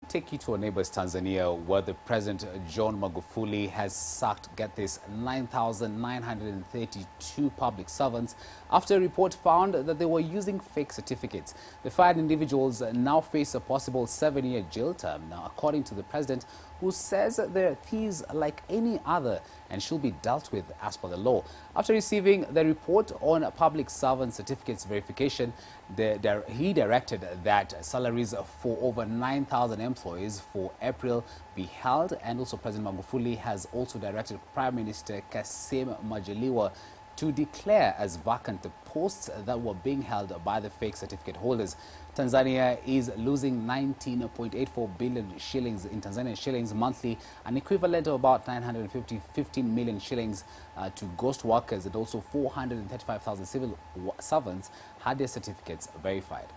take you to our neighbors Tanzania, where the President John Magufuli has sacked, get this, 9,932 public servants after a report found that they were using fake certificates. The fired individuals now face a possible 7-year jail term, now according to the President, who says they're thieves like any other and should be dealt with as per the law. After receiving the report on public servant certificates verification, he directed that salaries for over 9,000 employees for April be held, and also President Magufuli has also directed Prime Minister Kassim Majaliwa to declare as vacant the posts that were being held by the fake certificate holders. Tanzania is losing 19.84 billion shillings in Tanzanian shillings monthly, an equivalent of about 15 million shillings to ghost workers, and also 435,000 civil servants had their certificates verified.